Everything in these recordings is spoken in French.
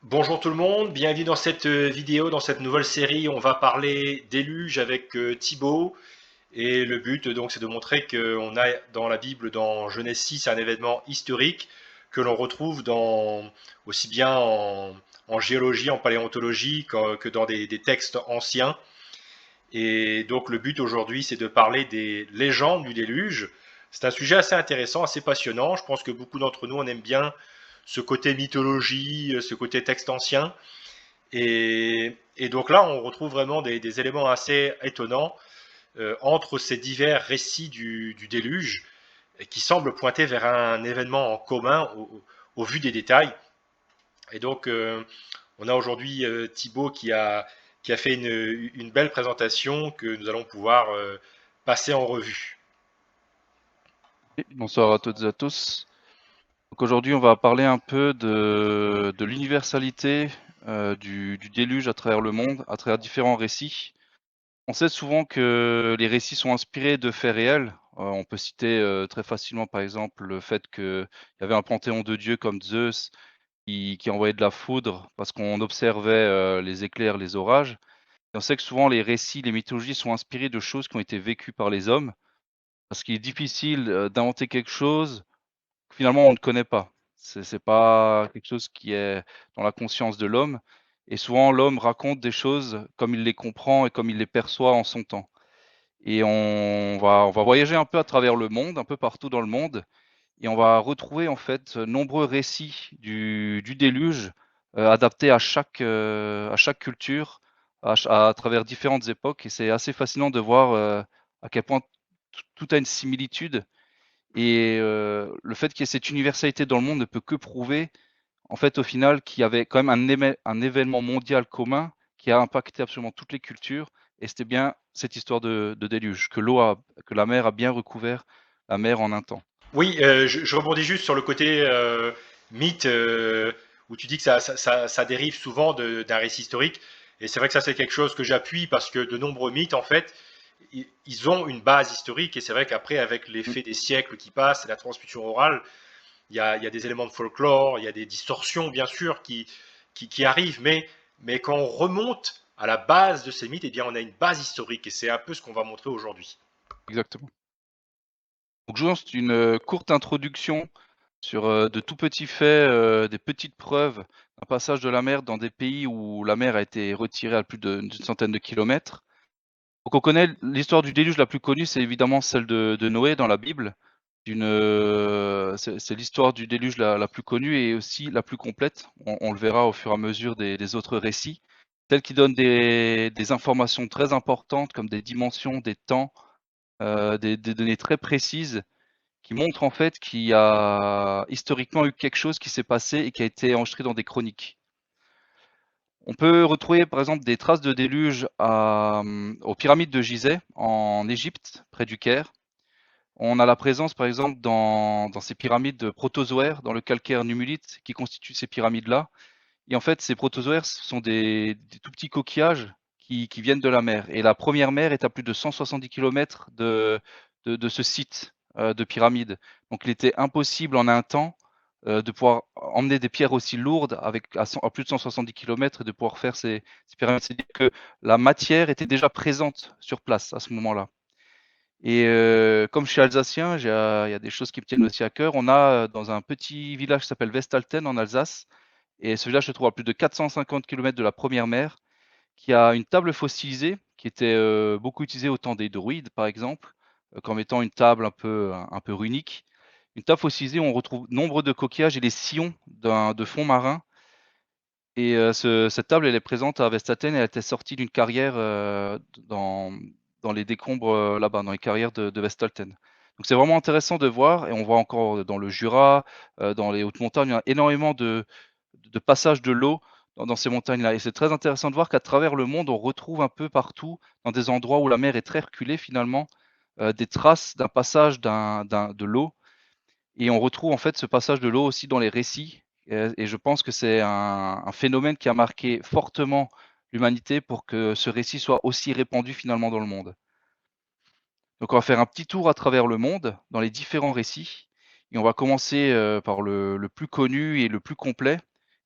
Bonjour tout le monde, bienvenue dans cette vidéo, dans cette nouvelle série. On va parler déluge avec Thibaut. Et le but donc c'est de montrer qu'on a dans la Bible, dans Genèse 6, un événement historique que l'on retrouve aussi bien en géologie, en paléontologie que dans des textes anciens. Et donc le but aujourd'hui c'est de parler des légendes du déluge. C'est un sujet assez intéressant, assez passionnant. Je pense que beaucoup d'entre nous on aime bien ce côté mythologie, ce côté texte ancien. Et donc là, on retrouve vraiment des éléments assez étonnants entre ces divers récits du déluge qui semblent pointer vers un événement en commun au vu des détails. Et donc, on a aujourd'hui Thibaut qui a fait une belle présentation que nous allons pouvoir passer en revue. Bonsoir à toutes et à tous. Donc aujourd'hui, on va parler un peu de l'universalité du déluge à travers le monde, à travers différents récits. On sait souvent que les récits sont inspirés de faits réels. On peut citer très facilement, par exemple, le fait qu'il y avait un panthéon de dieux comme Zeus qui envoyait de la foudre parce qu'on observait les éclairs, les orages. Et on sait que souvent les récits, les mythologies sont inspirés de choses qui ont été vécues par les hommes, parce qu'il est difficile d'inventer quelque chose finalement, on ne connaît pas. C'est pas quelque chose qui est dans la conscience de l'homme, et souvent l'homme raconte des choses comme il les comprend et comme il les perçoit en son temps. Et on va voyager un peu à travers le monde, un peu partout dans le monde, et on va retrouver en fait nombreux récits du déluge, adaptés à chaque culture, à travers différentes époques, et c'est assez fascinant de voir, à quel point tout a une similitude, et le fait qu'il y ait cette universalité dans le monde ne peut que prouver, en fait, au final, qu'il y avait quand même un événement mondial commun qui a impacté absolument toutes les cultures, et c'était bien cette histoire de déluge, que la mer a bien recouvert la mer en un temps. Oui, je rebondis juste sur le côté mythe où tu dis que ça dérive souvent d'un récit historique. Et c'est vrai que ça, c'est quelque chose que j'appuie parce que de nombreux mythes, en fait, ils ont une base historique. Et c'est vrai qu'après, avec Mmh, l'effet des siècles qui passent et la transmission orale, il y a des éléments de folklore, il y a des distorsions, bien sûr, qui arrivent. Mais quand on remonte à la base de ces mythes, eh bien, on a une base historique. Et c'est un peu ce qu'on va montrer aujourd'hui. exactement. Donc je vous lance une, courte introduction sur, de tout petits faits, des petites preuves d'un passage de la mer dans des pays où la mer a été retirée à plus d'une centaine de kilomètres. Donc on connaît l'histoire du déluge la plus connue, c'est évidemment celle de Noé dans la Bible. C'est l'histoire du déluge la plus connue et aussi la plus complète. On le verra au fur et à mesure des autres récits. Celle qui donne des informations très importantes comme des dimensions, des temps, des données très précises qui montrent en fait qu'il y a historiquement eu quelque chose qui s'est passé et qui a été enregistré dans des chroniques. On peut retrouver par exemple des traces de déluge aux pyramides de Gizeh en Égypte, près du Caire. On a la présence par exemple dans ces pyramides protozoaires, dans le calcaire numulite qui constitue ces pyramides-là. Et en fait, ces protozoaires, ce sont des tout petits coquillages qui viennent de la mer. Et la première mer est à plus de 170 kilomètres de ce site de pyramide. Donc il était impossible en un temps de pouvoir emmener des pierres aussi lourdes à plus de 170 kilomètres et de pouvoir faire ces pyramides. C'est-à-dire que la matière était déjà présente sur place à ce moment-là. Et comme je suis alsacien, il y a des choses qui me tiennent aussi à cœur. On a dans un petit village qui s'appelle Westalten en Alsace, et ce village se trouve à plus de 450 kilomètres de la première mer, qui a une table fossilisée qui était beaucoup utilisée au temps des druides, par exemple, comme étant une table un peu runique. Une table fossilisée où on retrouve nombre de coquillages et les sillons de fond marin. Et cette table, elle est présente à Westaten, elle était sortie d'une carrière dans les décombres là-bas, dans les carrières de Westalten. Donc c'est vraiment intéressant de voir, et on voit encore dans le Jura, dans les hautes montagnes, il y a énormément de passages de l'eau dans ces montagnes-là. Et c'est très intéressant de voir qu'à travers le monde, on retrouve un peu partout, dans des endroits où la mer est très reculée finalement, des traces d'un passage de l'eau. Et on retrouve en fait ce passage de l'eau aussi dans les récits. Et je pense que c'est un phénomène qui a marqué fortement l'humanité pour que ce récit soit aussi répandu finalement dans le monde. Donc on va faire un petit tour à travers le monde, dans les différents récits, et on va commencer par le plus connu et le plus complet.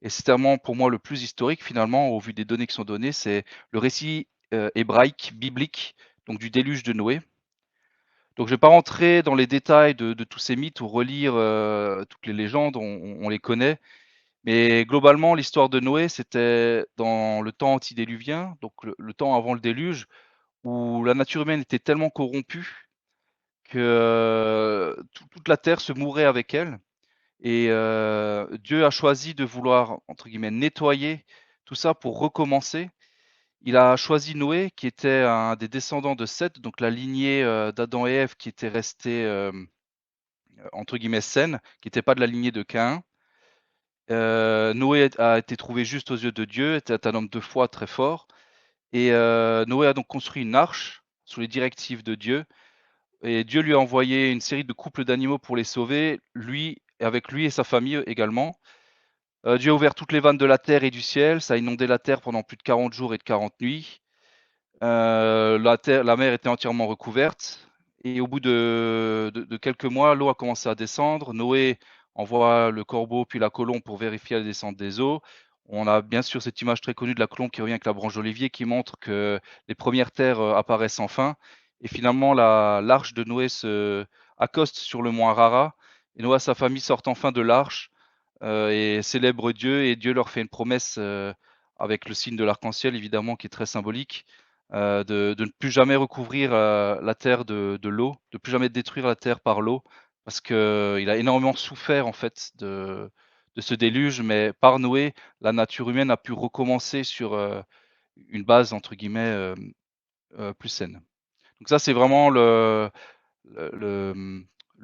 Et c'est tellement pour moi le plus historique finalement, au vu des données qui sont données, c'est le récit, hébraïque, biblique, donc du déluge de Noé. Donc je vais pas rentrer dans les détails de tous ces mythes ou relire, toutes les légendes, on les connaît. Mais globalement, l'histoire de Noé, c'était dans le temps antédiluvien, donc le temps avant le déluge, où la nature humaine était tellement corrompue que, toute la terre se mourait avec elle. Et Dieu a choisi de vouloir, entre guillemets, «nettoyer» tout ça pour recommencer. Il a choisi Noé, qui était un des descendants de Seth, donc la lignée, d'Adam et Ève qui était restée, entre guillemets «saine», qui était pas de la lignée de Caïn. Noé a été trouvé juste aux yeux de Dieu, était un homme de foi très fort et Noé a donc construit une arche sous les directives de Dieu et Dieu lui a envoyé une série de couples d'animaux pour les sauver, lui avec lui et sa famille également. Dieu a ouvert toutes les vannes de la terre et du ciel, ça a inondé la terre pendant plus de 40 jours et de 40 nuits. La mer était entièrement recouverte et au bout de quelques mois, l'eau a commencé à descendre. Noé envoie le corbeau puis la colombe pour vérifier la descente des eaux. On a bien sûr cette image très connue de la colombe qui revient avec la branche d'olivier qui montre que les premières terres, apparaissent enfin et finalement l'arche de Noé se accoste sur le mont Arara et Noé et sa famille sortent enfin de l'arche, et célèbrent Dieu et Dieu leur fait une promesse, avec le signe de l'arc-en-ciel évidemment qui est très symbolique, de ne plus jamais recouvrir, la terre de l'eau, de plus jamais détruire la terre par l'eau, parce qu'il a énormément souffert en fait de ce déluge, mais par Noé, la nature humaine a pu recommencer sur, une base entre guillemets, plus saine. Donc ça, c'est vraiment le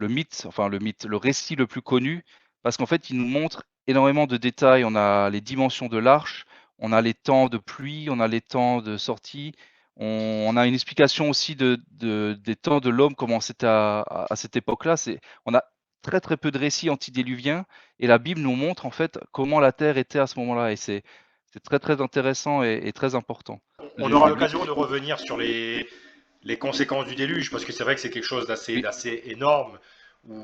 mythe, enfin le récit le plus connu, parce qu'en fait, il nous montre énormément de détails. On a les dimensions de l'arche, on a les temps de pluie, on a les temps de sortie, on a une explication aussi des temps de l'homme, comment c'était à cette époque-là. On a très, très peu de récits antédiluviens et la Bible nous montre en fait comment la terre était à ce moment-là et c'est très, très intéressant et très important. On aura Les Bi l'occasion de revenir sur les conséquences du déluge, parce que c'est vrai que c'est quelque chose oui, d'assez énorme, où,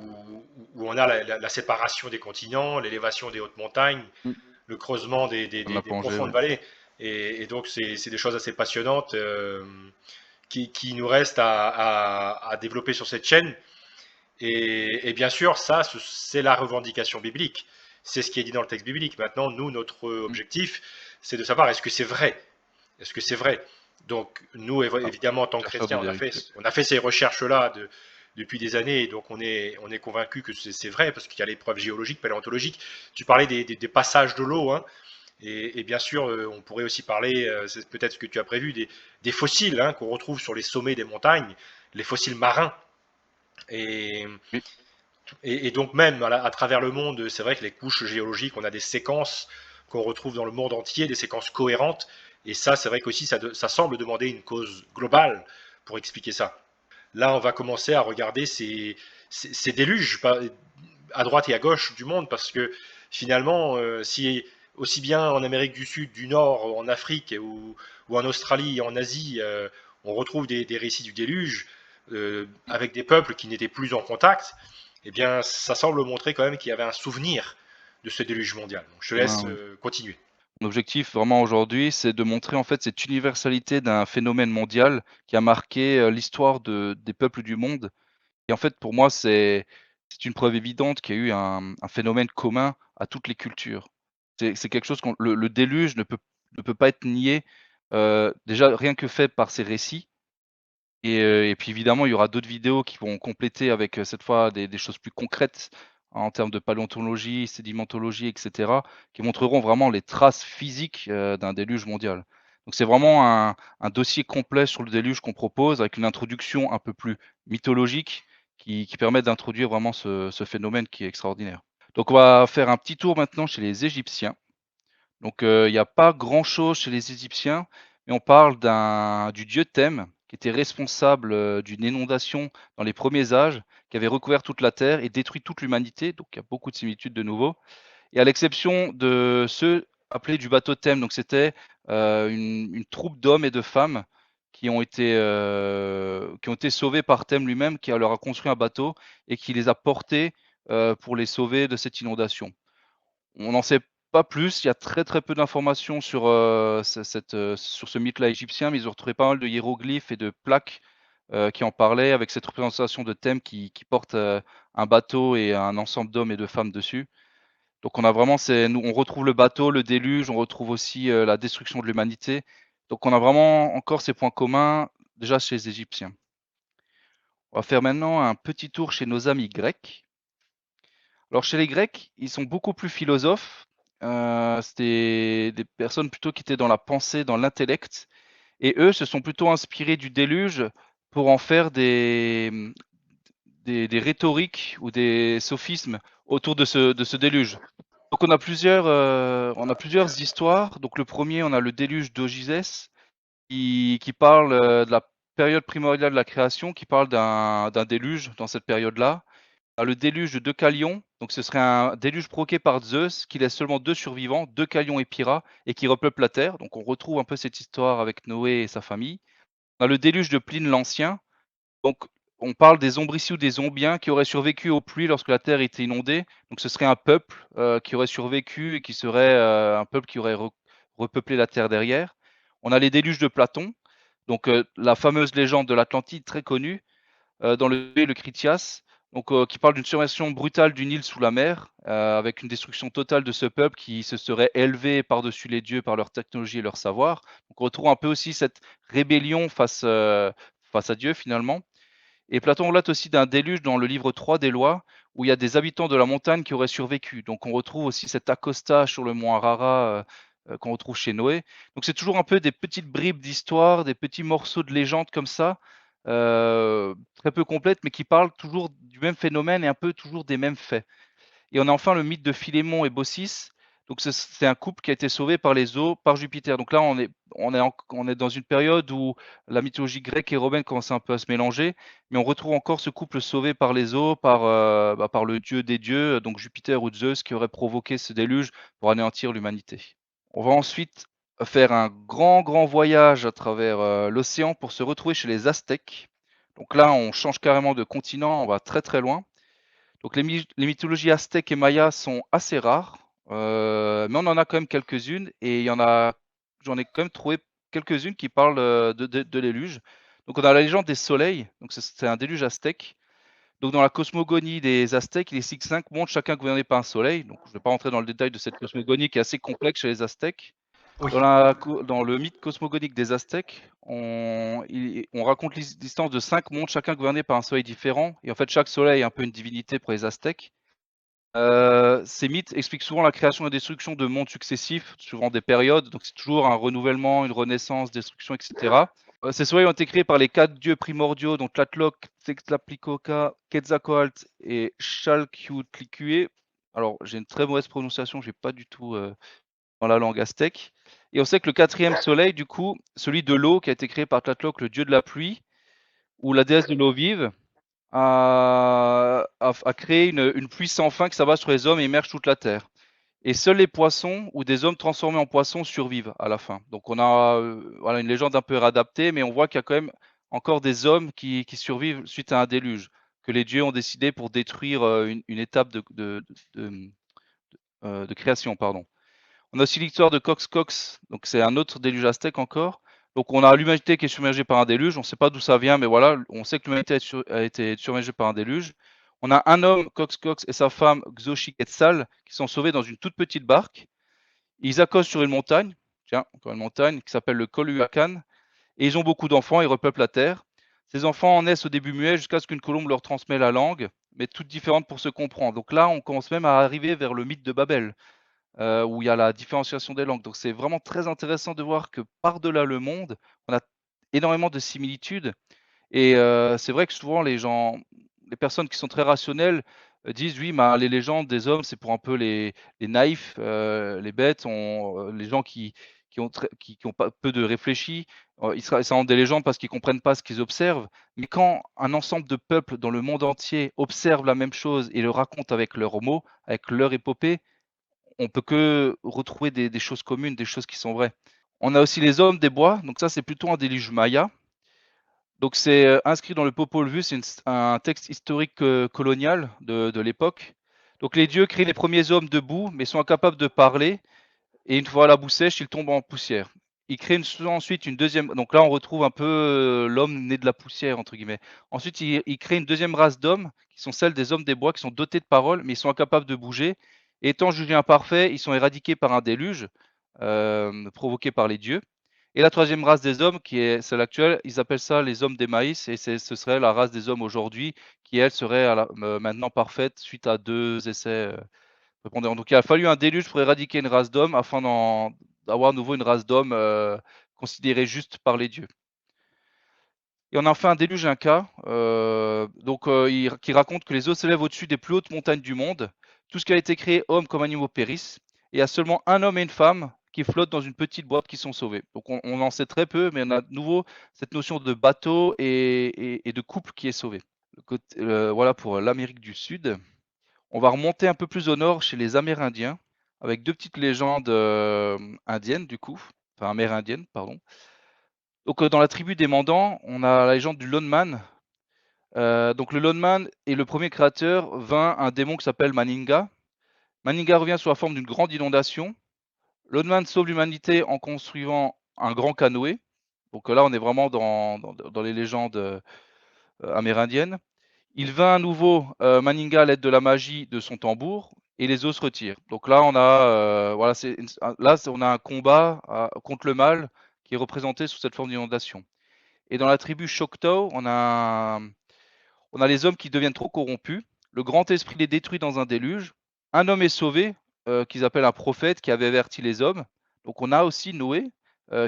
où on a la séparation des continents, l'élévation des hautes montagnes, mmh, le creusement on a des plongé, profondes ouais. vallées. Et donc, c'est des choses assez passionnantes qui nous restent à développer sur cette chaîne. Et bien sûr, ça, c'est la revendication biblique. C'est ce qui est dit dans le texte biblique. Maintenant, nous, notre Mmh. objectif, c'est de savoir est-ce que c'est vrai. Est-ce que c'est vrai? Donc, nous, Ah, évidemment, en tant que chercheur de chrétiens, vérité. on a fait ces recherches-là depuis des années, et donc on est convaincu que c'est vrai, parce qu'il y a les preuves géologiques, paléontologiques. Tu parlais des passages de l'eau, hein, et bien sûr, on pourrait aussi parler, c'est peut-être ce que tu as prévu, des fossiles hein, qu'on retrouve sur les sommets des montagnes, les fossiles marins. Et, Oui. et donc même à travers le monde, c'est vrai que les couches géologiques, on a des séquences qu'on retrouve dans le monde entier, des séquences cohérentes. Et ça, c'est vrai qu'aussi, ça semble demander une cause globale pour expliquer ça. Là, on va commencer à regarder ces déluges à droite et à gauche du monde, parce que finalement, si aussi bien en Amérique du Sud, du Nord, en Afrique ou en Australie, en Asie, on retrouve des récits du déluge avec des peuples qui n'étaient plus en contact, eh bien, ça semble montrer quand même qu'il y avait un souvenir de ce déluge mondial. Donc, je te laisse Ouais. continuer. Mon objectif vraiment aujourd'hui, c'est de montrer en fait cette universalité d'un phénomène mondial qui a marqué, l'histoire des peuples du monde et en fait pour moi c'est une preuve évidente qu'il y a eu un phénomène commun à toutes les cultures. C'est quelque chose qu'on le déluge ne peut pas être nié, déjà rien que fait par ces récits et puis évidemment, il y aura d'autres vidéos qui vont compléter avec, cette fois des choses plus concrètes en termes de paléontologie, sédimentologie et cetera, qui montreront vraiment les traces physiques, d'un déluge mondial. Donc c'est vraiment un dossier complet sur le déluge qu'on propose avec une introduction un peu plus mythologique qui permet d'introduire vraiment ce phénomène qui est extraordinaire. Donc on va faire un petit tour maintenant chez les Égyptiens. Donc, il y a pas grand-chose chez les Égyptiens, mais on parle du dieu Thème, qui était responsable, d'une inondation dans les premiers âges, qui avait recouvert toute la terre et détruit toute l'humanité, donc il y a beaucoup de similitudes de nouveau et à l'exception de ceux appelés du bateau Thème, donc c'était, une troupe d'hommes et de femmes qui ont été sauvés par Thème lui-même, qui leur a construit un bateau et qui les a portés, pour les sauver de cette inondation. On en sait Pas plus, il y a très, très peu d'informations sur, sur ce mythe-là égyptien, mais ils ont retrouvé pas mal de hiéroglyphes et de plaques, qui en parlaient avec cette représentation de thème qui porte, un bateau et un ensemble d'hommes et de femmes dessus. Donc on a vraiment nous on retrouve le bateau, le déluge, on retrouve aussi, la destruction de l'humanité. Donc on a vraiment encore ces points communs, déjà chez les Égyptiens. On va faire maintenant un petit tour chez nos amis grecs. Alors chez les Grecs, ils sont beaucoup plus philosophes. C'était des personnes plutôt qui étaient dans la pensée, dans l'intellect, et eux se sont plutôt inspirés du déluge pour en faire des rhétoriques ou des sophismes autour de ce déluge. Donc on a plusieurs histoires. Donc le premier, on a le déluge d'Ogysès qui parle de la période primordiale de la création, qui parle d'un déluge dans cette période-là. Le déluge de Deucalion, donc ce serait un déluge provoqué par Zeus qui laisse seulement deux survivants, Deucalion et Pyrrha, et qui repeuple la terre. Donc on retrouve un peu cette histoire avec Noé et sa famille. On a le déluge de Pline l'Ancien, donc on parle des Ombriciens ou des Zombiens qui auraient survécu aux pluies lorsque la terre était inondée. Donc ce serait un peuple qui aurait survécu et qui serait un peuple qui aurait repeuplé la terre derrière. On a les déluges de Platon, donc la fameuse légende de l'Atlantide très connue, dans le Critias, donc qui parle d'une submersion brutale d'une île sous la mer, avec une destruction totale de ce peuple qui se serait élevé par-dessus les dieux par leur technologie et leur savoir. Donc on retrouve un peu aussi cette rébellion face à Dieu finalement. Et Platon relate aussi d'un déluge dans le livre 3 des Lois, où il y a des habitants de la montagne qui auraient survécu. Donc on retrouve aussi cet accostage sur le mont Ararat qu'on retrouve chez Noé. Donc c'est toujours un peu des petites bribes d'histoire, des petits morceaux de légende comme ça, très peu complètes, mais qui parlent toujours du même phénomène et un peu toujours des mêmes faits. Et on a enfin le mythe de Philémon et Baucis. Donc c'est un couple qui a été sauvé par les eaux, par Jupiter. Donc là, on est dans une période où la mythologie grecque et romaine commence un peu à se mélanger, mais on retrouve encore ce couple sauvé par les eaux, par le dieu des dieux, donc Jupiter ou Zeus, qui aurait provoqué ce déluge pour anéantir l'humanité. On va ensuite faire un grand, grand voyage à travers l'océan pour se retrouver chez les Aztèques. Donc là, on change carrément de continent, on va très très loin. Donc les mythologies aztèques et mayas sont assez rares, mais on en a quand même quelques-unes et j'en ai quand même trouvé quelques-unes qui parlent, de déluge. Donc on a la légende des soleils, donc c'est un déluge aztèque. Donc dans la cosmogonie des Aztèques, les 5 mondes, chacun gouverné par un soleil. Donc je ne vais pas rentrer dans le détail de cette cosmogonie qui est assez complexe chez les Aztèques. Oui. Dans le mythe cosmogonique des Aztèques, on raconte l'existence de 5 mondes, chacun gouverné par un soleil différent. Et en fait, chaque soleil est un peu une divinité pour les Aztèques. Ces mythes expliquent souvent la création et la destruction de mondes successifs, souvent des périodes. Donc c'est toujours un renouvellement, une renaissance, destruction, etc. Ces soleils ont été créés par les 4 dieux primordiaux, donc Tlaloc, Tezcatlipoca, Quetzalcoatl et Chalchiuhtlicue. Alors j'ai une très mauvaise prononciation, j'ai pas du tout dans la langue aztèque. Et on sait que le 4e soleil, du coup, celui de l'eau, qui a été créé par Tlaloc, le dieu de la pluie, ou la déesse de l'eau vive, a créé une pluie sans fin qui s'abat sur les hommes et immerge toute la terre. Et seuls les poissons ou des hommes transformés en poissons survivent à la fin. Donc on a voilà, une légende un peu réadaptée, mais on voit qu'il y a quand même encore des hommes qui survivent suite à un déluge, que les dieux ont décidé pour détruire une étape de création. Pardon. On a aussi l'histoire de Cox Cox, donc c'est un autre déluge aztèque encore. Donc on a l'humanité qui est submergée par un déluge, on ne sait pas d'où ça vient, mais voilà, on sait que l'humanité a été submergée par un déluge. On a un homme, Cox Cox, et sa femme, Xochiquetzal, qui sont sauvés dans une toute petite barque. Ils accostent sur une montagne, tiens, encore une montagne, qui s'appelle le Coluacan, et ils ont beaucoup d'enfants, ils repeuplent la terre. Ces enfants naissent au début muets jusqu'à ce qu'une colombe leur transmet la langue, mais toutes différentes pour se comprendre. Donc là, on commence même à arriver vers le mythe de Babel, où il y a la différenciation des langues. Donc c'est vraiment très intéressant de voir que par-delà le monde, on a énormément de similitudes. Et c'est vrai que souvent les personnes qui sont très rationnelles disent oui, bah, les légendes des hommes, c'est pour un peu les naïfs, les bêtes, les gens qui ont pas peu de réfléchi. Ça rend des légendes parce qu'ils comprennent pas ce qu'ils observent. Mais quand un ensemble de peuples dans le monde entier observent la même chose et le racontent avec leurs mots, avec leur épopée, on peut que retrouver des choses communes, des choses qui sont vraies. On a aussi les hommes des bois, donc ça c'est plutôt un déluge maya. Donc c'est inscrit dans le Popol Vuh, c'est un texte historique colonial de l'époque. Donc les dieux créent les premiers hommes debout, mais sont incapables de parler, et une fois la boue sèche, ils tombent en poussière. Ils créent ensuite une deuxième. Donc là, on retrouve un peu l'homme né de la poussière, entre guillemets. Ensuite, ils créent une deuxième race d'hommes, qui sont celles des hommes des bois, qui sont dotés de parole, mais ils sont incapables de bouger. Et étant jugés imparfaits, ils sont éradiqués par un déluge provoqué par les dieux. Et la troisième race des hommes, qui est celle actuelle, ils appellent ça les hommes des maïs, et ce serait la race des hommes aujourd'hui, qui elle serait maintenant parfaite suite à 2 essais prépondérants. Donc il a fallu un déluge pour éradiquer une race d'hommes afin d'avoir à nouveau une race d'hommes considérée juste par les dieux. Et on a fait un déluge inca, qui raconte que les eaux s'élèvent au-dessus des plus hautes montagnes du monde. Tout ce qui a été créé, hommes comme animaux, périssent. Et il y a seulement un homme et une femme qui flottent dans une petite boîte qui sont sauvés. Donc on en sait très peu, mais on a de nouveau cette notion de bateau et de couple qui est sauvé. Voilà pour l'Amérique du Sud. On va remonter un peu plus au nord chez les Amérindiens, avec 2 petites légendes indiennes du coup, enfin amérindiennes, pardon. Donc dans la tribu des Mandans, on a la légende du Lone Man. Donc le Lone Man est le premier créateur vainc un démon qui s'appelle Maninga. Maninga revient sous la forme d'une grande inondation. Lone Man sauve l'humanité en construisant un grand canoë. Donc là, on est vraiment dans les légendes amérindiennes. Il vainc à nouveau Maninga à l'aide de la magie de son tambour et les eaux se retirent. Donc là, on a, voilà, on a un combat contre le mal qui est représenté sous cette forme d'inondation. Et dans la tribu Choctaw, on a les hommes qui deviennent trop corrompus. Le grand esprit les détruit dans un déluge. Un homme est sauvé, qu'ils appellent un prophète, qui avait averti les hommes. Donc on a aussi Noé,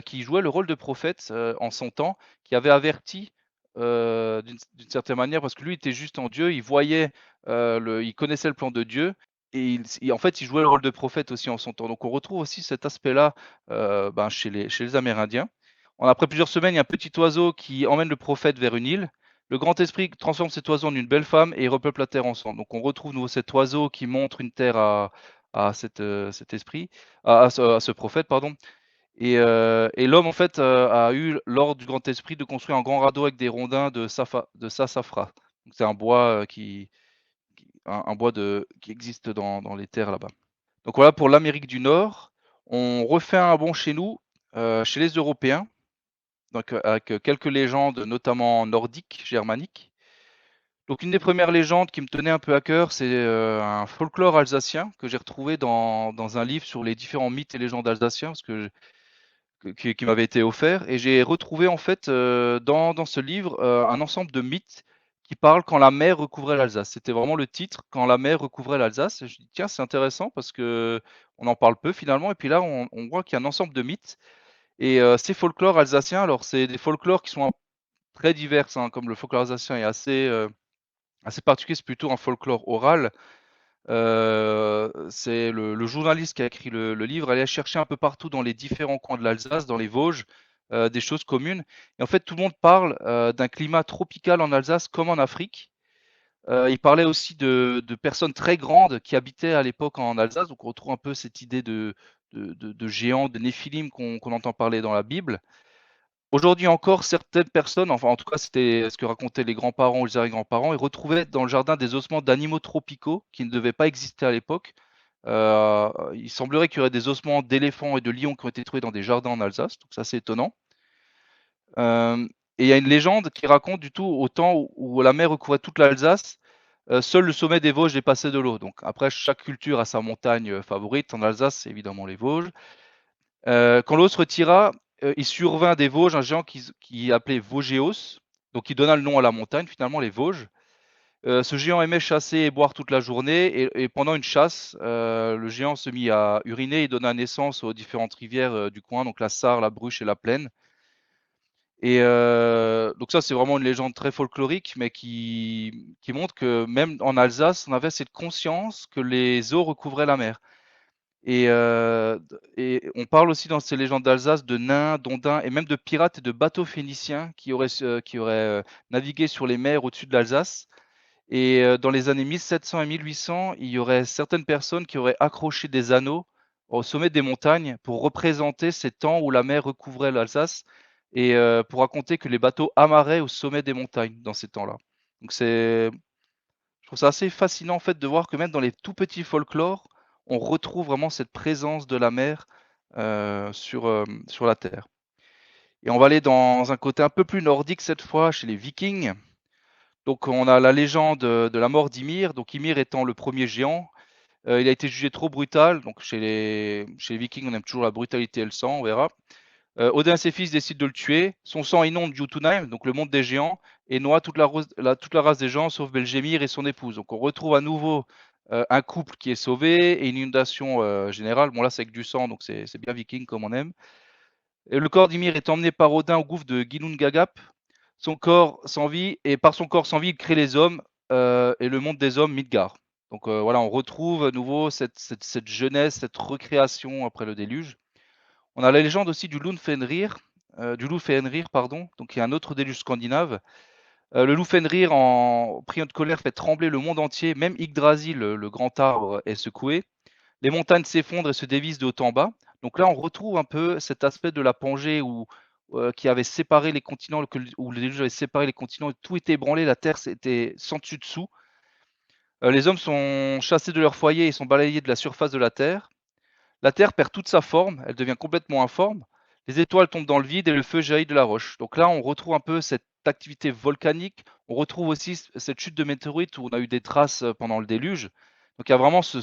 qui jouait le rôle de prophète en son temps, qui avait averti d'une certaine manière, parce que lui était juste en Dieu, il voyait, il connaissait le plan de Dieu, et en fait, il jouait le rôle de prophète aussi en son temps. Donc on retrouve aussi cet aspect-là chez les Amérindiens. Après plusieurs semaines, il y a un petit oiseau qui emmène le prophète vers une île. Le grand esprit transforme cet oiseau en une belle femme et il repeuple la terre ensemble. Donc on retrouve nouveau cet oiseau qui montre une terre à cet esprit, à ce prophète, pardon. Et l'homme, en fait, a eu l'ordre du grand esprit de construire un grand radeau avec des rondins de sassafras. Donc c'est un bois un bois qui existe dans les terres là-bas. Donc voilà pour l'Amérique du Nord. On refait un bond chez nous, chez les Européens, donc avec quelques légendes, notamment nordiques, germaniques. Donc une des premières légendes qui me tenait un peu à cœur, c'est un folklore alsacien que j'ai retrouvé dans un livre sur les différents mythes et légendes alsaciens, qui m'avait été offert. Et j'ai retrouvé en fait dans ce livre un ensemble de mythes qui parlent quand la mer recouvrait l'Alsace. C'était vraiment le titre, quand la mer recouvrait l'Alsace. Et je dis tiens, c'est intéressant parce que on en parle peu finalement. Et puis là, on voit qu'il y a un ensemble de mythes. Et ces folklores alsaciens, alors c'est des folklores qui sont très divers, hein, comme le folklore alsacien est assez particulier, c'est plutôt un folklore oral. C'est le journaliste qui a écrit le livre, allait chercher un peu partout dans les différents coins de l'Alsace, dans les Vosges, des choses communes. Et en fait, tout le monde parle d'un climat tropical en Alsace comme en Afrique. Il parlait aussi de personnes très grandes qui habitaient à l'époque en Alsace. Donc on retrouve un peu cette idée de géants, de néphilim qu'on entend parler dans la Bible. Aujourd'hui encore, certaines personnes, enfin en tout cas c'était ce que racontaient les grands-parents ou les arrière-grands-parents, ils retrouvaient dans le jardin des ossements d'animaux tropicaux qui ne devaient pas exister à l'époque. Il semblerait qu'il y aurait des ossements d'éléphants et de lions qui ont été trouvés dans des jardins en Alsace, donc ça c'est étonnant. Et il y a une légende qui raconte du tout au temps où la mer recouvrait toute l'Alsace, seul le sommet des Vosges dépassait de l'eau. Donc après, chaque culture a sa montagne favorite. En Alsace, c'est évidemment les Vosges. Quand l'eau se retira, il survint des Vosges un géant qui appelait Vosgeos, donc qui donna le nom à la montagne, finalement, les Vosges. Ce géant aimait chasser et boire toute la journée, et pendant une chasse, le géant se mit à uriner et donna naissance aux différentes rivières du coin, donc la Sarre, la Bruche et la Plaine. Et donc ça, c'est vraiment une légende très folklorique, mais qui montre que même en Alsace, on avait cette conscience que les eaux recouvraient la mer. Et on parle aussi dans ces légendes d'Alsace de nains, d'ondins et même de pirates et de bateaux phéniciens qui auraient navigué sur les mers au-dessus de l'Alsace. Et dans les années 1700 et 1800, il y aurait certaines personnes qui auraient accroché des anneaux au sommet des montagnes pour représenter ces temps où la mer recouvrait l'Alsace et pour raconter que les bateaux amarraient au sommet des montagnes dans ces temps-là. Donc je trouve ça assez fascinant en fait de voir que même dans les tout petits folklores, on retrouve vraiment cette présence de la mer sur la terre. Et on va aller dans un côté un peu plus nordique cette fois, chez les Vikings. Donc on a la légende de la mort d'Ymir. Donc Ymir étant le premier géant, il a été jugé trop brutal. Donc chez les Vikings, on aime toujours la brutalité et le sang, on verra. Odin et ses fils décident de le tuer. Son sang inonde Jotunheim, donc le monde des géants, et noie toute la race des gens, sauf Belgémir et son épouse. Donc on retrouve à nouveau un couple qui est sauvé et une inondation générale. Bon là c'est avec du sang, donc c'est bien viking comme on aime. Et le corps d'Ymir est emmené par Odin au gouffre de Ginnungagap. Son corps sans vie, et par son corps sans vie, il crée les hommes et le monde des hommes, Midgard. Donc voilà, on retrouve à nouveau cette jeunesse, cette recréation après le déluge. On a la légende aussi du loup Fenrir, pardon, donc il y a un autre déluge scandinave. Le loup Fenrir, en priant de colère, fait trembler le monde entier, même Yggdrasil, le grand arbre, est secoué. Les montagnes s'effondrent et se dévisent de haut en bas. Donc là, on retrouve un peu cet aspect de la Pangée qui avait séparé les continents, où le déluge avait séparé les continents, et tout était ébranlé, la terre était sans dessus dessous. Les hommes sont chassés de leur foyer et sont balayés de la surface de la terre. La terre perd toute sa forme, elle devient complètement informe. Les étoiles tombent dans le vide et le feu jaillit de la roche. Donc là, on retrouve un peu cette activité volcanique. On retrouve aussi cette chute de météorites où on a eu des traces pendant le déluge. Donc il y a vraiment ce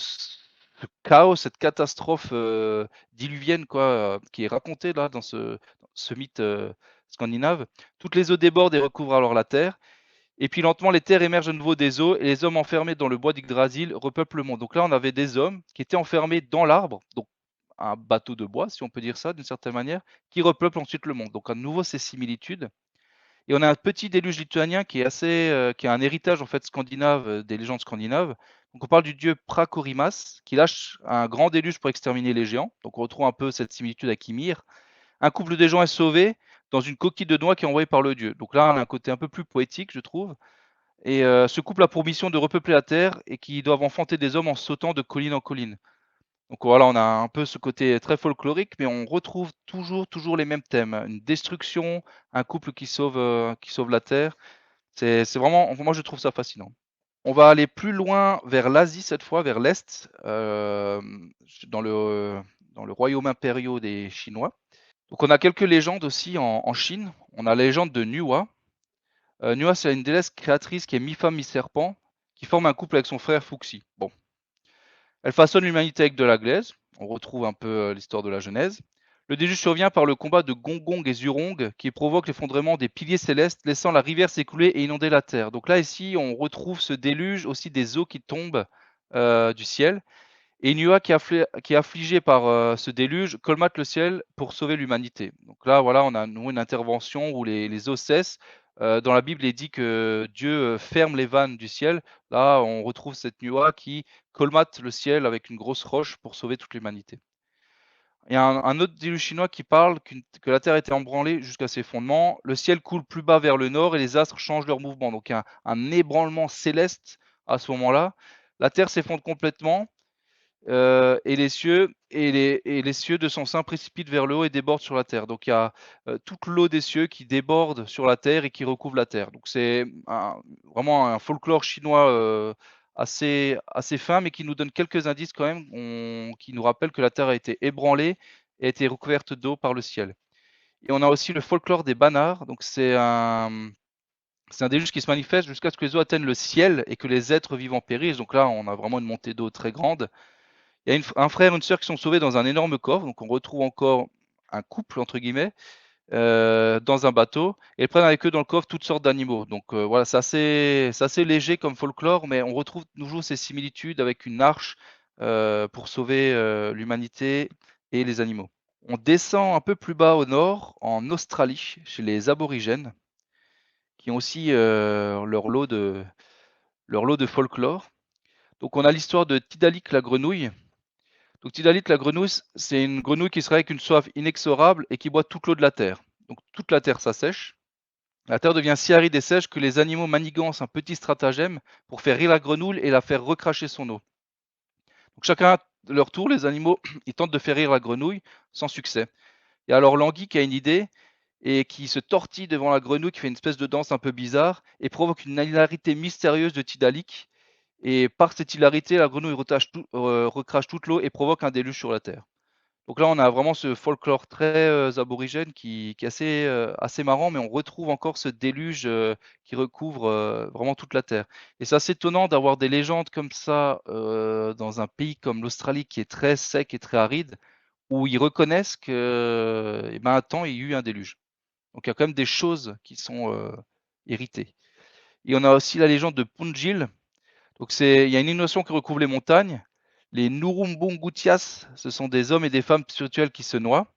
chaos, cette catastrophe diluvienne qui est racontée là dans ce mythe scandinave. Toutes les eaux débordent et recouvrent alors la terre. Et puis lentement, les terres émergent de nouveau des eaux et les hommes enfermés dans le bois d'Yggdrasil repeuplent le monde. Donc là, on avait des hommes qui étaient enfermés dans l'arbre, donc un bateau de bois, si on peut dire ça d'une certaine manière, qui repeuplent ensuite le monde. Donc à nouveau, ces similitudes. Et on a un petit déluge lituanien qui est un héritage en fait scandinave des légendes scandinaves. Donc on parle du dieu Prakorimas qui lâche un grand déluge pour exterminer les géants. Donc on retrouve un peu cette similitude avec Ymir. Un couple de gens est sauvé dans une coquille de noix qui est envoyée par le dieu. Donc là, on a un côté un peu plus poétique, je trouve. Et ce couple a pour mission de repeupler la terre et qui doivent enfanter des hommes en sautant de colline en colline. Donc voilà, on a un peu ce côté très folklorique, mais on retrouve toujours les mêmes thèmes. Une destruction, un couple qui sauve la terre. C'est vraiment, moi je trouve ça fascinant. On va aller plus loin vers l'Asie cette fois, vers l'Est, dans le royaume impériaux des Chinois. Donc on a quelques légendes aussi en Chine. On a la légende de Nuwa. Nuwa, c'est une déesse créatrice qui est mi-femme, mi-serpent, qui forme un couple avec son frère Fuxi. Bon. Elle façonne l'humanité avec de la glaise. On retrouve un peu l'histoire de la Genèse. Le déluge survient par le combat de Gong et Zurong qui provoque l'effondrement des piliers célestes, laissant la rivière s'écouler et inonder la terre. Donc là, ici, on retrouve ce déluge, aussi des eaux qui tombent du ciel. Et Nuwa, qui est affligé par ce déluge, colmate le ciel pour sauver l'humanité. Donc là, voilà, on a une intervention où les eaux cessent. Dans la Bible, il est dit que Dieu ferme les vannes du ciel. Là, on retrouve cette Nuwa qui colmate le ciel avec une grosse roche pour sauver toute l'humanité. Il y a un autre déluge chinois qui parle que la terre était embranlée jusqu'à ses fondements. Le ciel coule plus bas vers le nord et les astres changent leur mouvement. Donc il y a un ébranlement céleste à ce moment-là. La terre s'effondre complètement et les cieux de son sein précipitent vers le haut et débordent sur la terre. Donc il y a toute l'eau des cieux qui déborde sur la terre et qui recouvre la terre. Donc c'est vraiment un folklore chinois assez fin, mais qui nous donne quelques indices quand même, qui nous rappellent que la terre a été ébranlée et a été recouverte d'eau par le ciel. Et on a aussi le folklore des Banars. Donc c'est un déluge qui se manifeste jusqu'à ce que les eaux atteignent le ciel et que les êtres vivants périssent. Donc là, on a vraiment une montée d'eau très grande. Il y a un frère et une sœur qui sont sauvés dans un énorme coffre, donc on retrouve encore un couple entre guillemets dans un bateau et ils prennent avec eux dans le coffre toutes sortes d'animaux. Donc voilà, c'est assez léger comme folklore, mais on retrouve toujours ces similitudes avec une arche pour sauver l'humanité et les animaux. On descend un peu plus bas au nord, en Australie, chez les aborigènes, qui ont aussi leur lot de folklore. Donc on a l'histoire de Tidalik la grenouille. Donc Tidalite, la grenouille, c'est une grenouille qui serait avec une soif inexorable et qui boit toute l'eau de la terre. Donc toute la terre s'assèche. La terre devient si aride et sèche que les animaux manigancent un petit stratagème pour faire rire la grenouille et la faire recracher son eau. Donc chacun de leur tour, les animaux, ils tentent de faire rire la grenouille sans succès. Et alors l'anguille qui a une idée et qui se tortille devant la grenouille, qui fait une espèce de danse un peu bizarre et provoque une hilarité mystérieuse de Tidalik. Et par cette hilarité, la grenouille recrache toute l'eau et provoque un déluge sur la terre. Donc là, on a vraiment ce folklore très aborigène qui est assez marrant, mais on retrouve encore ce déluge qui recouvre vraiment toute la terre. Et c'est assez étonnant d'avoir des légendes comme ça dans un pays comme l'Australie qui est très sec et très aride, où ils reconnaissent que, eh ben, un temps, il y a eu un déluge. Donc il y a quand même des choses qui sont héritées. Et on a aussi la légende de Punjil. Donc il y a une inondation qui recouvre les montagnes. Les Nurumbungutias, ce sont des hommes et des femmes spirituels qui se noient.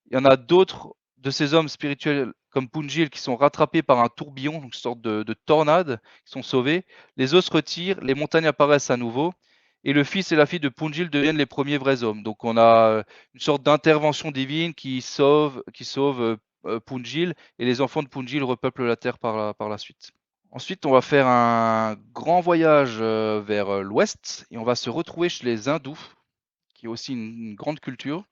Il y en a d'autres de ces hommes spirituels comme Punjil qui sont rattrapés par un tourbillon, donc une sorte de tornade, qui sont sauvés. Les eaux se retirent, les montagnes apparaissent à nouveau, et le fils et la fille de Punjil deviennent les premiers vrais hommes. Donc on a une sorte d'intervention divine qui sauve Punjil, et les enfants de Punjil repeuplent la terre par la suite. Ensuite, on va faire un grand voyage vers l'ouest, et on va se retrouver chez les hindous, qui est aussi une grande culture.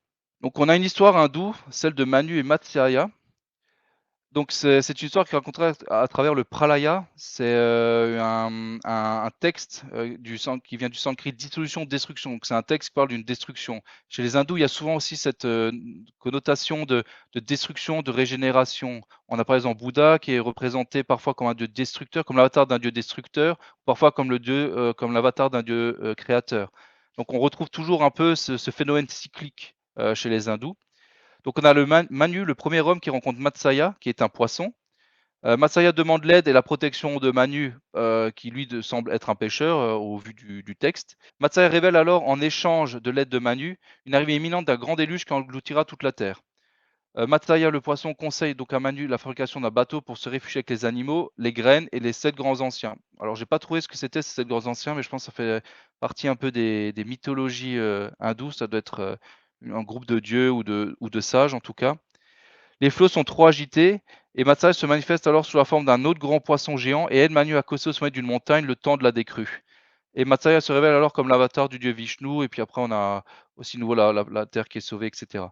Donc on a une histoire hindoue, celle de Manu et Matsyaya. Donc c'est une histoire qui est racontée à travers le Pralaya. C'est un texte qui vient du sanskrit dissolution, destruction. Donc c'est un texte qui parle d'une destruction. Chez les hindous, il y a souvent aussi cette connotation de destruction, de régénération. On a par exemple Bouddha qui est représenté parfois comme un dieu destructeur, comme l'avatar d'un dieu destructeur, parfois comme comme l'avatar d'un dieu créateur. Donc on retrouve toujours un peu ce phénomène cyclique chez les hindous. Donc on a le Manu, le premier homme qui rencontre Matsaya, qui est un poisson. Matsaya demande l'aide et la protection de Manu, qui lui semble être un pêcheur au vu du texte. Matsaya révèle alors, en échange de l'aide de Manu, une arrivée imminente d'un grand déluge qui engloutira toute la terre. Matsaya, le poisson, conseille donc à Manu la fabrication d'un bateau pour se réfugier avec les animaux, les graines et les 7 grands anciens. Alors j'ai pas trouvé ce que c'était ces 7 grands anciens, mais je pense que ça fait partie un peu des mythologies hindoues. Ça doit être un groupe de dieux ou de sages en tout cas. Les flots sont trop agités et Matsaya se manifeste alors sous la forme d'un autre grand poisson géant et aide Manu à causer au sommet d'une montagne le temps de la décrue. Et Matsaya se révèle alors comme l'avatar du dieu Vishnu, et puis après on a aussi nouveau la terre qui est sauvée, etc.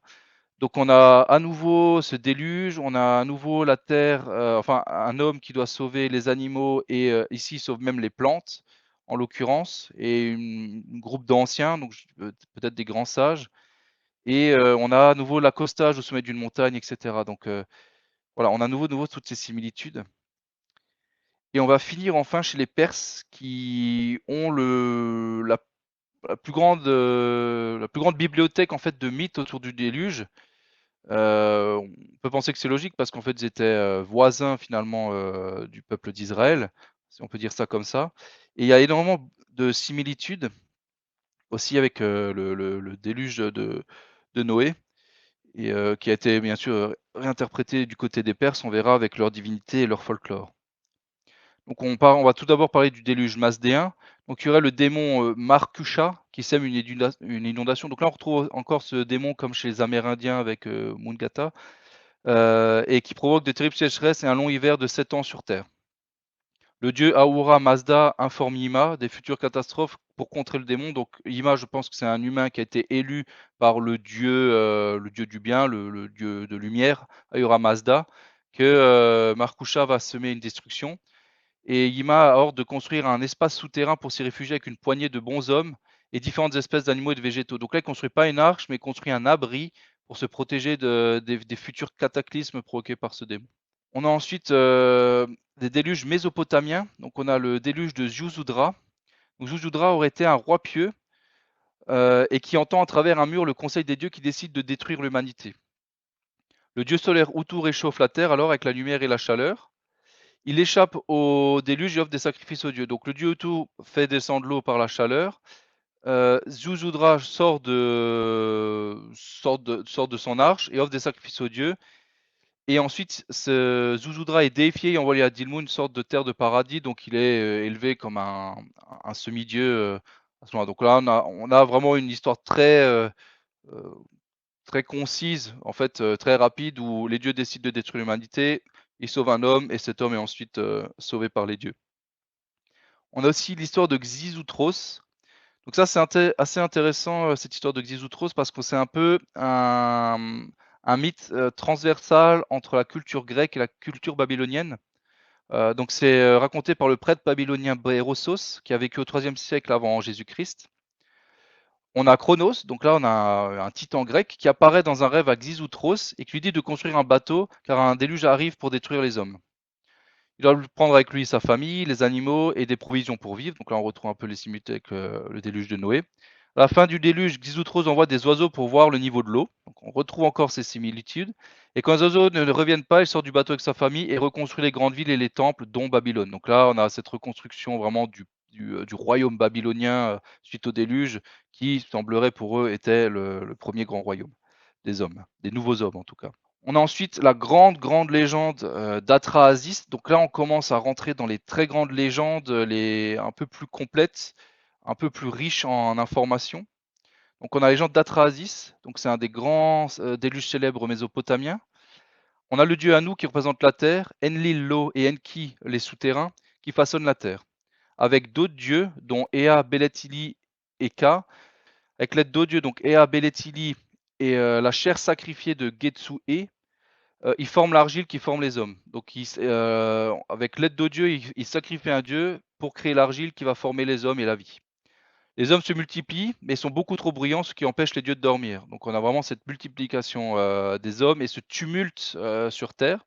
Donc on a à nouveau ce déluge, on a à nouveau la terre, enfin un homme qui doit sauver les animaux et ici il sauve même les plantes en l'occurrence, et un groupe d'anciens, donc peut-être des grands sages. Et on a à nouveau l'accostage au sommet d'une montagne, etc. Donc voilà, on a à nouveau toutes ces similitudes. Et on va finir enfin chez les Perses qui ont la plus grande bibliothèque en fait de mythes autour du déluge. On peut penser que c'est logique parce qu'en fait ils étaient voisins finalement du peuple d'Israël, si on peut dire ça comme ça. Et il y a énormément de similitudes aussi avec le déluge de Noé, et qui a été bien sûr réinterprété du côté des Perses, on verra avec leur divinité et leur folklore. Donc on va tout d'abord parler du déluge masdéen. Donc il y aurait le démon Markusha qui sème une inondation. Donc là on retrouve encore ce démon comme chez les Amérindiens avec Mungata, et qui provoque de terribles sécheresses et un long hiver de 7 ans sur Terre. Le dieu Ahura Mazda informe Yima des futures catastrophes pour contrer le démon. Donc Yima, je pense que c'est un humain qui a été élu par le dieu du bien, le dieu de lumière, Ahura Mazda, que Markusha va semer une destruction. Et Yima a ordre de construire un espace souterrain pour s'y réfugier avec une poignée de bons hommes et différentes espèces d'animaux et de végétaux. Donc là, il ne construit pas une arche, mais il construit un abri pour se protéger des futurs cataclysmes provoqués par ce démon. On a ensuite des déluges mésopotamiens. Donc on a le déluge de Ziusudra. Donc Ziusudra aurait été un roi pieux et qui entend à travers un mur le conseil des dieux qui décide de détruire l'humanité. Le dieu solaire Utu réchauffe la terre alors avec la lumière et la chaleur. Il échappe au déluge et offre des sacrifices aux dieux. Donc le dieu Utu fait descendre l'eau par la chaleur. Ziusudra sort de son arche et offre des sacrifices aux dieux. Et ensuite, ce Zuzudra est déifié et envoyé à Dilmun, une sorte de terre de paradis, donc il est élevé comme un semi-dieu à ce moment-là. Donc là, on a vraiment une histoire euh, très concise, en fait, très rapide, où les dieux décident de détruire l'humanité, ils sauvent un homme, et cet homme est ensuite sauvé par les dieux. On a aussi l'histoire de Xisuthros. Donc ça, c'est assez intéressant, cette histoire de Xisuthros, parce que c'est un peu un mythe transversal entre la culture grecque et la culture babylonienne. Donc c'est raconté par le prêtre babylonien Bérosos, qui a vécu au IIIe siècle avant Jésus-Christ. On a Chronos, donc là on a un titan grec qui apparaît dans un rêve à Xisouthros et qui lui dit de construire un bateau car un déluge arrive pour détruire les hommes. Il doit prendre avec lui sa famille, les animaux et des provisions pour vivre. Donc là on retrouve un peu les similitudes avec le déluge de Noé. À la fin du déluge, Xisouthros envoie des oiseaux pour voir le niveau de l'eau. Donc on retrouve encore ces similitudes. Et quand les oiseaux ne reviennent pas, il sort du bateau avec sa famille et reconstruit les grandes villes et les temples, dont Babylone. Donc là, on a cette reconstruction vraiment du royaume babylonien suite au déluge, qui semblerait pour eux était le premier grand royaume des hommes, des nouveaux hommes en tout cas. On a ensuite la grande légende d'Atrahasis. Donc là, on commence à rentrer dans les très grandes légendes, les un peu plus complètes, un peu plus riches en informations. Donc on a la légende d'Atrahasis, donc c'est un des grands déluges célèbres mésopotamiens. On a le dieu Anu qui représente la terre, Enlil l'eau et Enki les souterrains qui façonnent la terre, avec d'autres dieux dont Ea, Beletili et Ka, avec l'aide d'autres dieux, donc Ea, Beletili et la chair sacrifiée de Getsu-E, ils forment l'argile qui forme les hommes. Donc avec l'aide de Dieu, ils sacrifient un dieu pour créer l'argile qui va former les hommes et la vie. Les hommes se multiplient, mais sont beaucoup trop bruyants, ce qui empêche les dieux de dormir. Donc on a vraiment cette multiplication des hommes et ce tumulte sur Terre,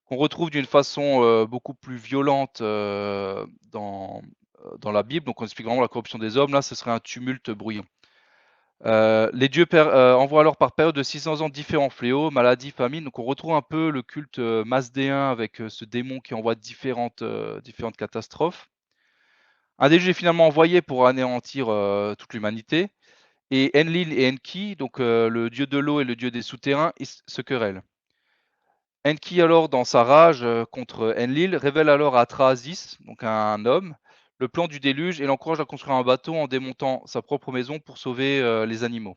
qu'on retrouve d'une façon beaucoup plus violente dans la Bible. Donc on explique vraiment la corruption des hommes. Là, ce serait un tumulte bruyant. Les dieux envoient alors par période de 600 ans différents fléaux, maladies, famines. Donc on retrouve un peu le culte masdéen avec ce démon qui envoie différentes catastrophes. Un déluge est finalement envoyé pour anéantir toute l'humanité. Et Enlil et Enki, donc le dieu de l'eau et le dieu des souterrains, ils se querellent. Enki, alors, dans sa rage contre Enlil, révèle alors à Atrahasis, donc un homme, le plan du déluge et l'encourage à construire un bateau en démontant sa propre maison pour sauver les animaux.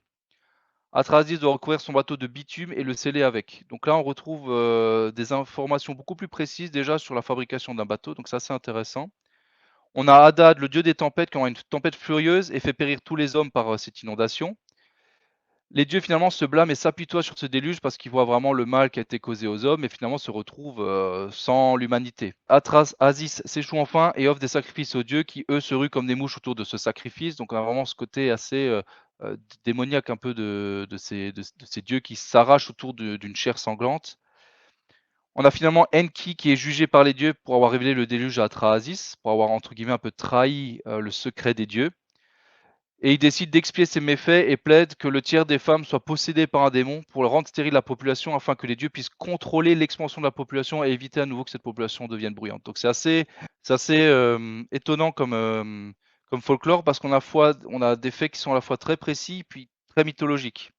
Atrahasis doit recouvrir son bateau de bitume et le sceller avec. Donc là, on retrouve des informations beaucoup plus précises déjà sur la fabrication d'un bateau, donc c'est assez intéressant. On a Hadad, le dieu des tempêtes, qui a une tempête furieuse et fait périr tous les hommes par cette inondation. Les dieux finalement se blâment et s'apitoient sur ce déluge parce qu'ils voient vraiment le mal qui a été causé aux hommes et finalement se retrouvent sans l'humanité. Atrahasis s'échoue enfin et offre des sacrifices aux dieux qui, eux, se ruent comme des mouches autour de ce sacrifice. Donc on a vraiment ce côté assez démoniaque un peu de ces dieux qui s'arrachent autour d'une chair sanglante. On a finalement Enki qui est jugé par les dieux pour avoir révélé le déluge à Atrahasis, pour avoir entre guillemets un peu trahi le secret des dieux. Et il décide d'expier ses méfaits et plaide que le tiers des femmes soit possédé par un démon pour le rendre stérile la population afin que les dieux puissent contrôler l'expansion de la population et éviter à nouveau que cette population devienne bruyante. Donc c'est assez étonnant comme folklore parce on a des faits qui sont à la fois très précis puis très mythologiques.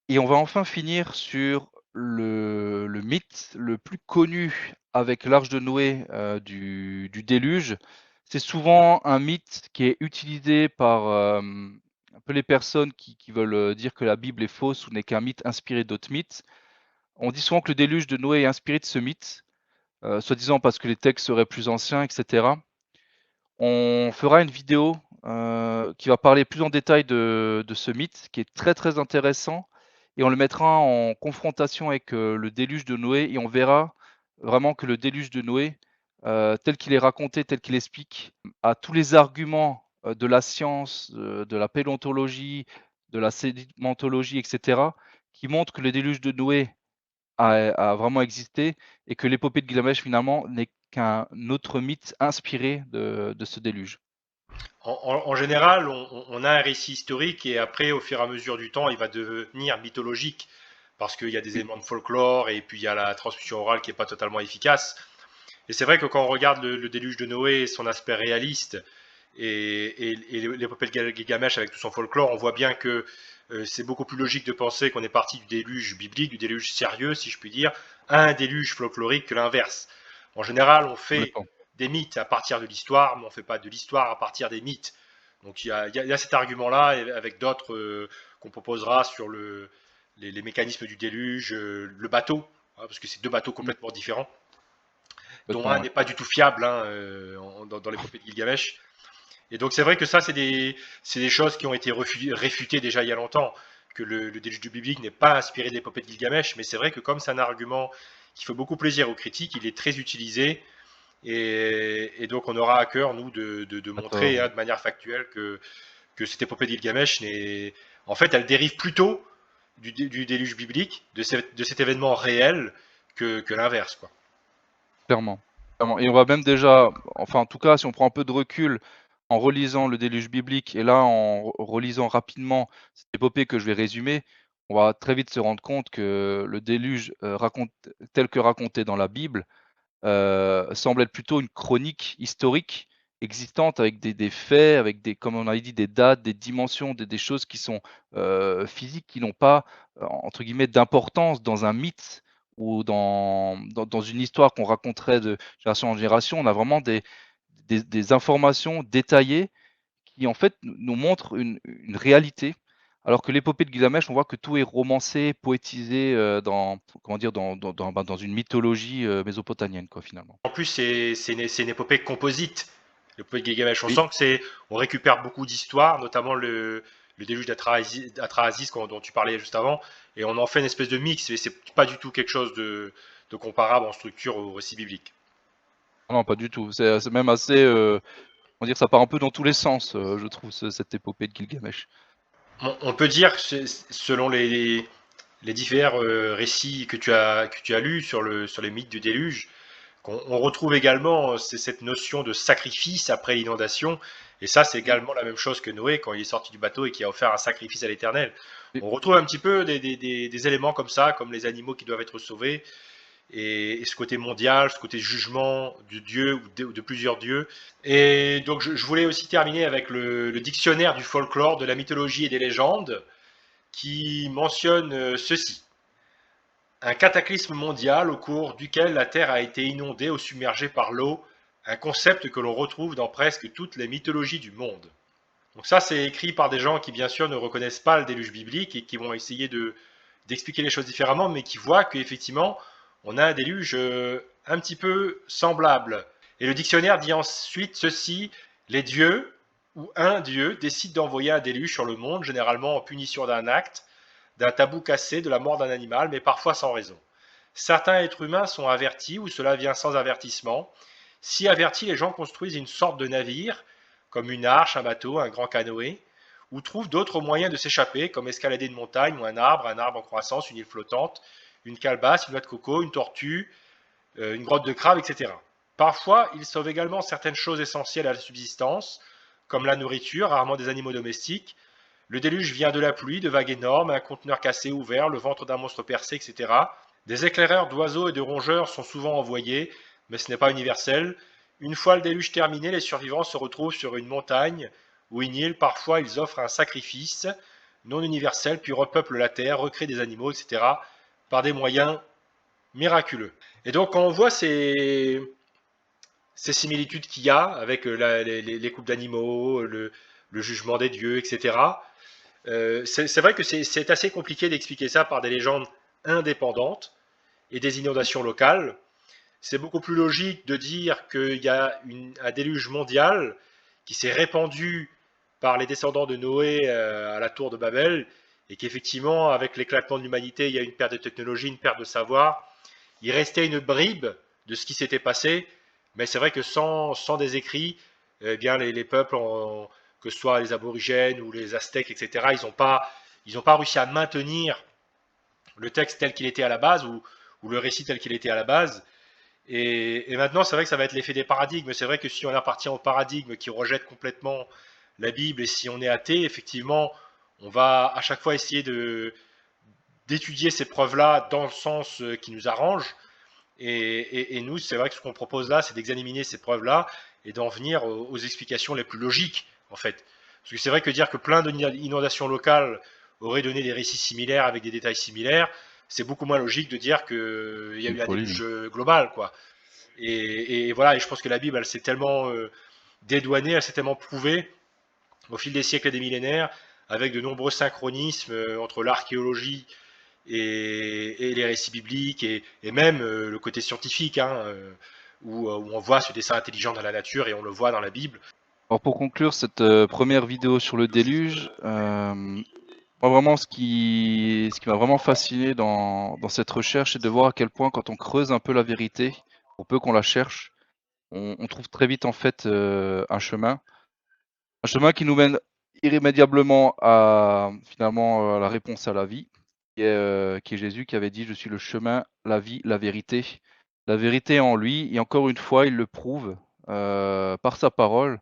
Et on va enfin finir sur le mythe le plus connu avec l'arche de Noé du déluge. C'est souvent un mythe qui est utilisé par un peu les personnes qui veulent dire que la Bible est fausse ou n'est qu'un mythe inspiré d'autres mythes. On dit souvent que le déluge de Noé est inspiré de ce mythe, soi-disant parce que les textes seraient plus anciens, etc. On fera une vidéo qui va parler plus en détail de ce mythe, qui est très très intéressant, et on le mettra en confrontation avec le déluge de Noé, et on verra vraiment que le déluge de Noé, tel qu'il est raconté, tel qu'il explique, a tous les arguments de la science, de la paléontologie, de la sédimentologie, etc., qui montrent que le déluge de Noé a vraiment existé et que l'épopée de Gilgamesh finalement n'est qu'un autre mythe inspiré de ce déluge. En général, on a un récit historique et après, au fur et à mesure du temps, il va devenir mythologique parce qu'il y a des Oui, éléments de folklore et puis il y a la transmission orale qui n'est pas totalement efficace. Et c'est vrai que quand on regarde le déluge de Noé et son aspect réaliste et l'épopée de Gilgamesh avec tout son folklore, on voit bien que c'est beaucoup plus logique de penser qu'on est parti du déluge biblique, du déluge sérieux, si je puis dire, à un déluge folklorique que l'inverse. En général, on fait complètement. des mythes à partir de l'histoire, mais on ne fait pas de l'histoire à partir des mythes. Donc il y a cet argument-là, avec d'autres qu'on proposera sur les mécanismes du déluge, le bateau, hein, parce que c'est deux bateaux Mmh, complètement différents, dont un complètement, ouais. n'est pas du tout fiable hein, dans l'épopée de Gilgamesh. Et donc c'est vrai que ça, c'est des choses qui ont été réfutées déjà il y a longtemps, que le déluge du biblique n'est pas inspiré de l'épopée de Gilgamesh, mais c'est vrai que comme c'est un argument qui fait beaucoup plaisir aux critiques, il est très utilisé Et donc on aura à cœur, nous, de À tort, montrer ouais. de manière factuelle que cette épopée de Gilgamesh en fait, elle dérive plutôt du déluge biblique, de cet événement réel, que l'inverse, quoi. Clairement, clairement. Et on va même déjà, enfin en tout cas, si on prend un peu de recul en relisant le déluge biblique et là en relisant rapidement cette épopée que je vais résumer, on va très vite se rendre compte que le déluge tel que raconté dans la Bible semble être plutôt une chronique historique existante avec des faits, avec des, comme on a dit, des dates, des dimensions, des choses qui sont physiques, qui n'ont pas, entre guillemets, d'importance dans un mythe ou dans une histoire qu'on raconterait de génération en génération. On a vraiment des informations détaillées qui, en fait, nous montrent une réalité. Alors que l'épopée de Gilgamesh, on voit que tout est romancé, poétisé dans, comment dire, dans une mythologie mésopotamienne, quoi, finalement. En plus, c'est une épopée composite, l'épopée de Gilgamesh. On Oui, sent on récupère beaucoup d'histoires, notamment le déluge d'Atrahasis dont tu parlais juste avant, et on en fait une espèce de mix, mais c'est pas du tout quelque chose de comparable en structure au récit biblique. non, pas du tout. C'est même assez, on va dire, ça part un peu dans tous les sens, je trouve, cette épopée de Gilgamesh. On peut dire, selon les divers récits que tu as lus sur les mythes du déluge, on retrouve également cette notion de sacrifice après l'inondation. Et ça, c'est Mmh. également la même chose que Noé quand il est sorti du bateau et qui a offert un sacrifice à l'Éternel. Et On retrouve un petit peu des éléments comme ça, comme les animaux qui doivent être sauvés, et ce côté mondial, ce côté jugement du Dieu ou de plusieurs dieux. Et donc, je voulais aussi terminer avec le dictionnaire du folklore, de la mythologie et des légendes, qui mentionne ceci. Un cataclysme mondial au cours duquel la Terre a été inondée ou submergée par l'eau, un concept que l'on retrouve dans presque toutes les mythologies du monde. Donc ça, c'est écrit par des gens qui, bien sûr, ne reconnaissent pas le déluge biblique et qui vont essayer d'expliquer les choses différemment, mais qui voient qu'effectivement, on a un déluge un petit peu semblable. Et le dictionnaire dit ensuite ceci, les dieux ou un dieu décide d'envoyer un déluge sur le monde, généralement en punition d'un acte, d'un tabou cassé, de la mort d'un animal, mais parfois sans raison. Certains êtres humains sont avertis ou cela vient sans avertissement. Si avertis, les gens construisent une sorte de navire, comme une arche, un bateau, un grand canoë, ou trouvent d'autres moyens de s'échapper, comme escalader une montagne ou un arbre en croissance, une île flottante, une calebasse, une noix de coco, une tortue, une grotte de crabe, etc. Parfois, ils sauvent également certaines choses essentielles à la subsistance, comme la nourriture, rarement des animaux domestiques. Le déluge vient de la pluie, de vagues énormes, un conteneur cassé ouvert, le ventre d'un monstre percé, etc. Des éclaireurs d'oiseaux et de rongeurs sont souvent envoyés, mais ce n'est pas universel. Une fois le déluge terminé, les survivants se retrouvent sur une montagne ou une île. Parfois, ils offrent un sacrifice non universel, puis repeuplent la terre, recréent des animaux, etc. par des moyens miraculeux. Et donc, quand on voit ces similitudes qu'il y a avec les couples d'animaux, le jugement des dieux, etc., c'est vrai que c'est assez compliqué d'expliquer ça par des légendes indépendantes et des inondations locales. C'est beaucoup plus logique de dire qu'il y a un déluge mondial qui s'est répandu par les descendants de Noé à la tour de Babel et qu'effectivement, avec l'éclatement de l'humanité, il y a une perte de technologie, une perte de savoir. Il restait une bribe de ce qui s'était passé, mais c'est vrai que sans des écrits, eh bien les peuples, que ce soit les aborigènes ou les aztèques, etc., ils ont pas réussi à maintenir le texte tel qu'il était à la base ou le récit tel qu'il était à la base. Et maintenant, c'est vrai que ça va être l'effet des paradigmes. C'est vrai que si on appartient au paradigme qui rejette complètement la Bible et si on est athée, effectivement, on va à chaque fois essayer d'étudier ces preuves-là dans le sens qui nous arrange. Et nous, c'est vrai que ce qu'on propose là, c'est d'examiner ces preuves-là et d'en venir aux explications les plus logiques, en fait. Parce que c'est vrai que dire que plein d'inondations locales auraient donné des récits similaires avec des détails similaires, c'est beaucoup moins logique de dire qu'il y a une eu un folie. déluge global, quoi. Et voilà, et je pense que la Bible, elle s'est tellement dédouanée, elle s'est tellement prouvée au fil des siècles et des millénaires, avec de nombreux synchronismes entre l'archéologie et les récits bibliques, et même le côté scientifique, hein, où on voit ce dessin intelligent dans la nature et on le voit dans la Bible. Alors pour conclure cette première vidéo sur le déluge, moi vraiment ce qui m'a vraiment fasciné dans cette recherche, c'est de voir à quel point quand on creuse un peu la vérité, pour peu qu'on la cherche, on trouve très vite en fait un chemin qui nous mène irrémédiablement à finalement la réponse à la vie, qui est Jésus qui avait dit: «Je suis le chemin, la vie, la vérité». La vérité est en lui et encore une fois, il le prouve, par sa parole.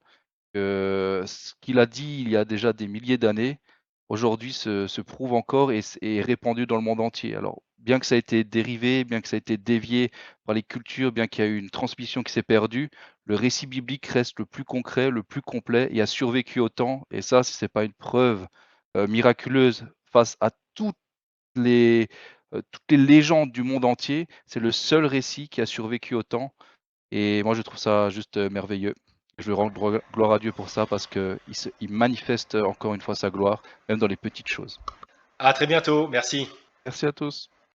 Ce qu'il a dit il y a déjà des milliers d'années, aujourd'hui se prouve encore et est répandu dans le monde entier. Alors, bien que ça a été dérivé, bien que ça a été dévié par les cultures, bien qu'il y a eu une transmission qui s'est perdue, le récit biblique reste le plus concret, le plus complet et a survécu au temps. Et ça, si c'est pas une preuve, miraculeuse face à les, toutes les légendes du monde entier, c'est le seul récit qui a survécu au temps et moi, je trouve ça juste, merveilleux. Je rends gloire à Dieu pour ça parce qu'il manifeste encore une fois sa gloire, même dans les petites choses. À très bientôt, merci. Merci à tous.